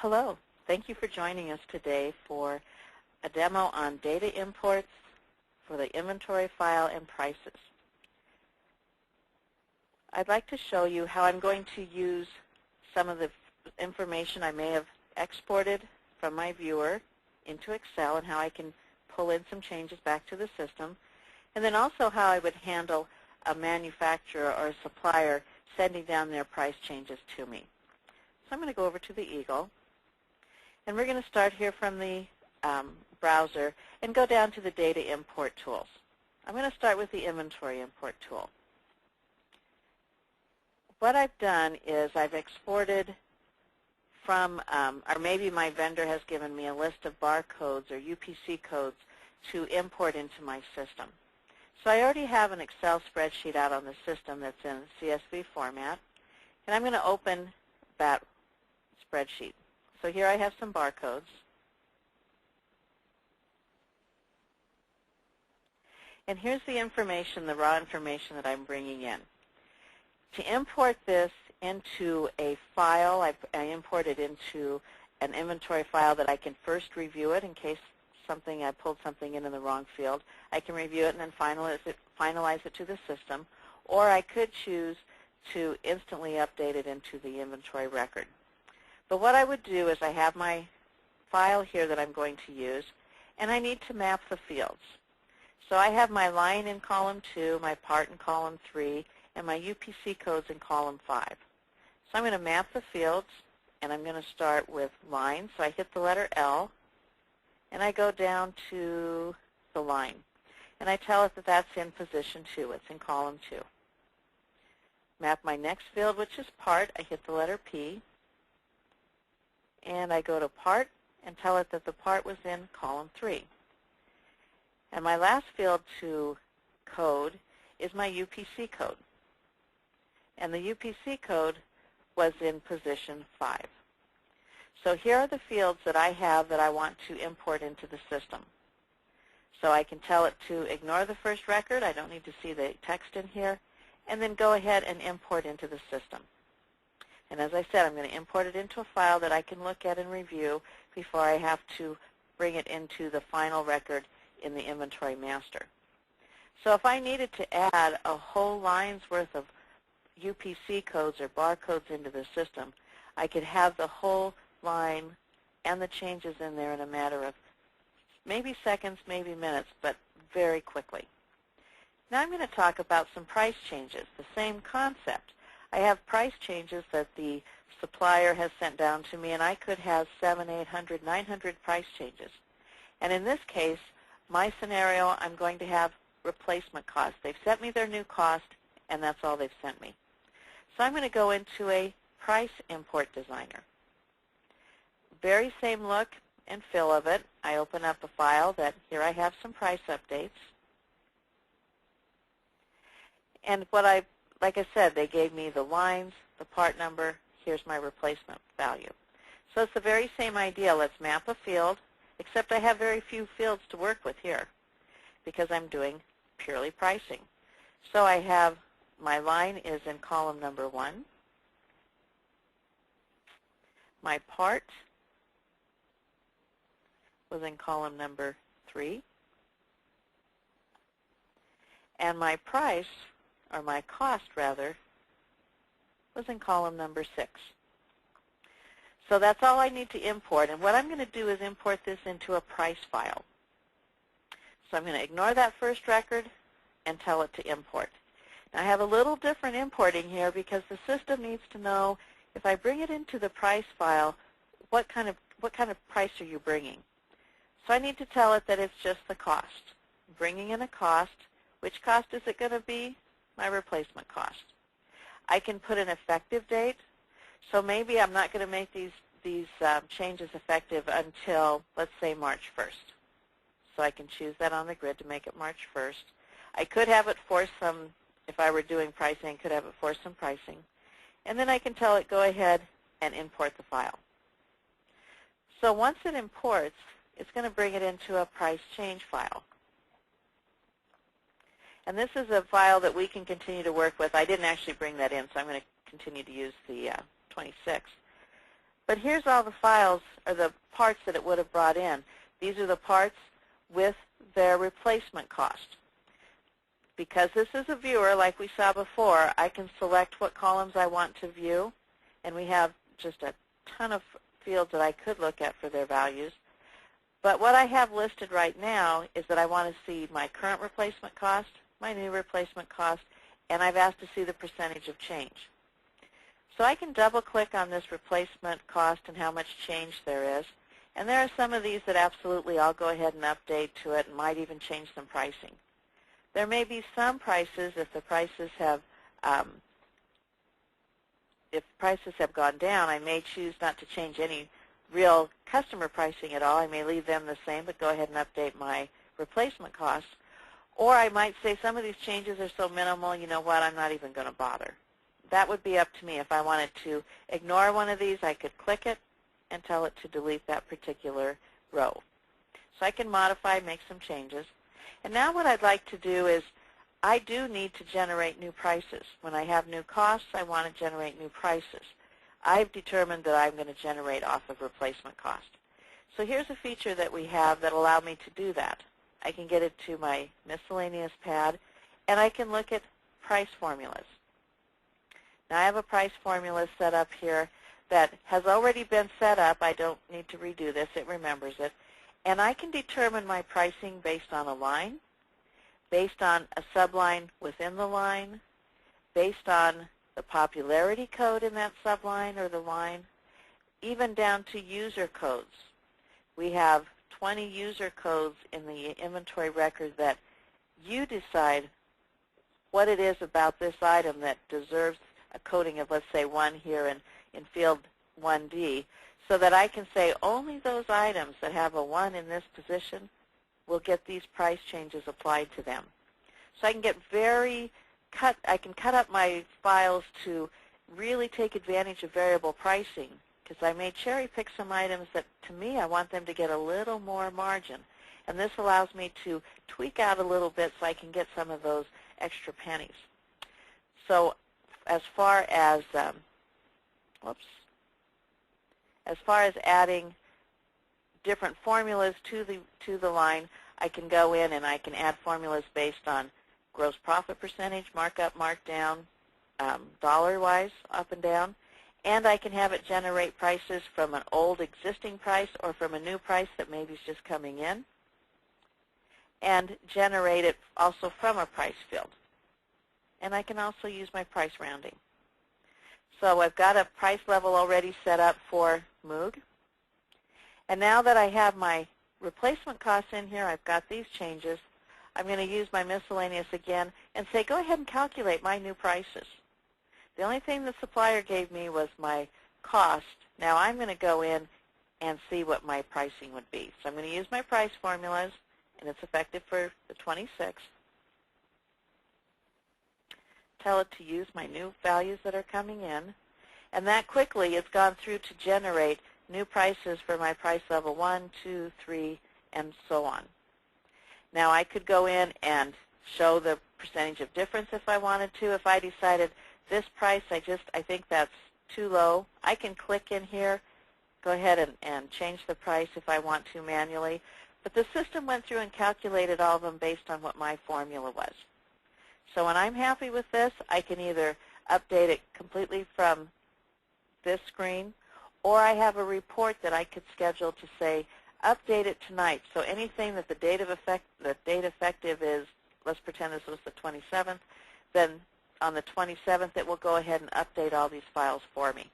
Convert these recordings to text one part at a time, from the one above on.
Hello. Thank you for joining us today for a demo on data imports for the inventory file and prices. I'd like to show you how I'm going to use some of the information I may have exported from my viewer into Excel and how I can pull in some changes back to the system, and then also how I would handle a manufacturer or a supplier sending down their price changes to me. So I'm going to go over to the Eagle, and we're going to start here from the browser and go down to the data import tools. I'm going to start with the inventory import tool. What I've done is I've exported from, or maybe my vendor has given me a list of barcodes or UPC codes to import into my system. So I already have an Excel spreadsheet out on the system that's in CSV format, and I'm going to open that spreadsheet. So here I have some barcodes. And here's the information, the raw information that I'm bringing in. To import this into a file, I import it into an inventory file that I can first review it in case I pulled something in the wrong field. I can review it and then finalize it to the system, or I could choose to instantly update it into the inventory record. But what I would do is I have my file here that I'm going to use, and I need to map the fields. So I have my line in column 2, my part in column 3, and my UPC codes in column 5. So I'm going to map the fields, and I'm going to start with line. So I hit the letter L, and I go down to the line. And I tell it that that's in position 2. It's in column 2. Map my next field, which is part. I hit the letter P, and I go to part and tell it that the part was in column 3. And my last field to code is my UPC code. And the UPC code was in position 5. So here are the fields that I have that I want to import into the system. So I can tell it to ignore the first record. I don't need to see the text in here. And then go ahead and import into the system. And as I said, I'm going to import it into a file that I can look at and review before I have to bring it into the final record in the inventory master. So if I needed to add a whole line's worth of UPC codes or barcodes into the system, I could have the whole line and the changes in there in a matter of maybe seconds, maybe minutes, but very quickly. Now I'm going to talk about some price changes, the same concept. I have price changes that the supplier has sent down to me, and I could have 700, 800, 900 price changes. And in this case, my scenario, I'm going to have replacement cost. They've sent me their new cost, and that's all they've sent me. So I'm going to go into a price import designer. Very same look and feel of it. I open up a file that here I have some price updates. And like I said, they gave me the lines, the part number, here's my replacement value. So it's the very same idea. Let's map a field, except I have very few fields to work with here because I'm doing purely pricing. So I have my line is in column number 1. My part was in column number 3. And my price, or my cost rather, was in column number 6. So that's all I need to import. And what I'm going to do is import this into a price file. So I'm going to ignore that first record and tell it to import. Now I have a little different importing here because the system needs to know if I bring it into the price file, what kind of price are you bringing? So I need to tell it that it's just the cost. Bringing in a cost. Which cost is it going to be? My replacement cost. I can put an effective date. So maybe I'm not going to make these changes effective until, let's say, March 1st. So I can choose that on the grid to make it March 1st. I could have it for some, if I were doing pricing, I could have it for some pricing. And then I can tell it, go ahead and import the file. So once it imports, it's going to bring it into a price change file. And this is a file that we can continue to work with. I didn't actually bring that in, so I'm going to continue to use the 26. But here's all the files, or the parts that it would have brought in. These are the parts with their replacement cost. Because this is a viewer, like we saw before, I can select what columns I want to view, and we have just a ton of fields that I could look at for their values. But what I have listed right now is that I want to see my current replacement cost, my new replacement cost, and I've asked to see the percentage of change. So I can double-click on this replacement cost and how much change there is. And there are some of these that absolutely I'll go ahead and update to it and might even change some pricing. There may be some prices, if the prices have gone down, I may choose not to change any real customer pricing at all. I may leave them the same, but go ahead and update my replacement costs. Or I might say some of these changes are so minimal, you know what, I'm not even going to bother. That would be up to me. If I wanted to ignore one of these, I could click it and tell it to delete that particular row. So I can modify, make some changes. And now what I'd like to do is I do need to generate new prices. When I have new costs, I want to generate new prices. I've determined that I'm going to generate off of replacement cost. So here's a feature that we have that allows me to do that. I can get it to my miscellaneous pad, and I can look at price formulas. Now I have a price formula set up here that has already been set up. I don't need to redo this. It remembers it. And I can determine my pricing based on a line, based on a subline within the line, based on the popularity code in that subline or the line, even down to user codes. We have 20 user codes in the inventory record that you decide what it is about this item that deserves a coding of, let's say, 1 here in field 1D, so that I can say only those items that have a 1 in this position will get these price changes applied to them. So I can get I can cut up my files to really take advantage of variable pricing, because I may cherry pick some items that, to me, I want them to get a little more margin. And this allows me to tweak out a little bit so I can get some of those extra pennies. So as far as adding different formulas to the line, I can go in and I can add formulas based on gross profit percentage, markup, markdown, dollar-wise, up and down, and I can have it generate prices from an old existing price or from a new price that maybe is just coming in, and generate it also from a price field. And I can also use my price rounding. So I've got a price level already set up for Moog. And now that I have my replacement costs in here, I've got these changes, I'm going to use my miscellaneous again and say, go ahead and calculate my new prices. The only thing the supplier gave me was my cost. Now I'm going to go in and see what my pricing would be. So I'm going to use my price formulas, and it's effective for the 26th. Tell it to use my new values that are coming in. And that quickly, it's gone through to generate new prices for my price level 1, 2, 3, and so on. Now I could go in and show the percentage of difference if I wanted to. If I decided this price, I think that's too low, I can click in here, go ahead and change the price if I want to manually. But the system went through and calculated all of them based on what my formula was. So when I'm happy with this, I can either update it completely from this screen, or I have a report that I could schedule to say, update it tonight. So anything that the date effective is, let's pretend this was the 27th, then on the 27th it will go ahead and update all these files for me.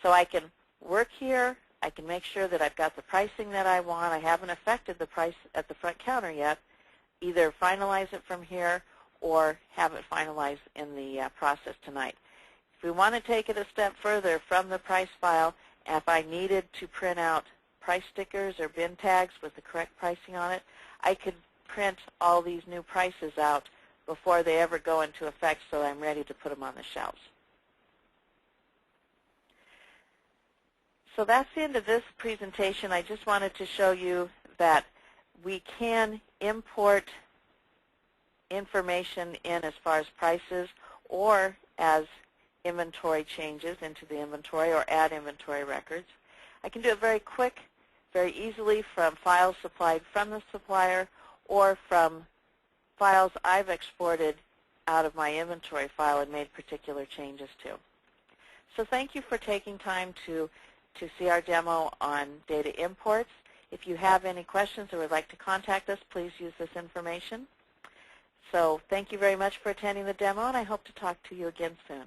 So I can work here. I can make sure that I've got the pricing that I want. I haven't affected the price at the front counter yet. Either finalize it from here or have it finalized in the process tonight. If we want to take it a step further from the price file, if I needed to print out price stickers or bin tags with the correct pricing on it, I could print all these new prices out before they ever go into effect so I'm ready to put them on the shelves. So that's the end of this presentation. I just wanted to show you that we can import information in as far as prices or as inventory changes into the inventory or add inventory records. I can do it very quick, very easily from files supplied from the supplier or from files I've exported out of my inventory file and made particular changes to. So thank you for taking time to see our demo on data imports. If you have any questions or would like to contact us, please use this information. So thank you very much for attending the demo, and I hope to talk to you again soon.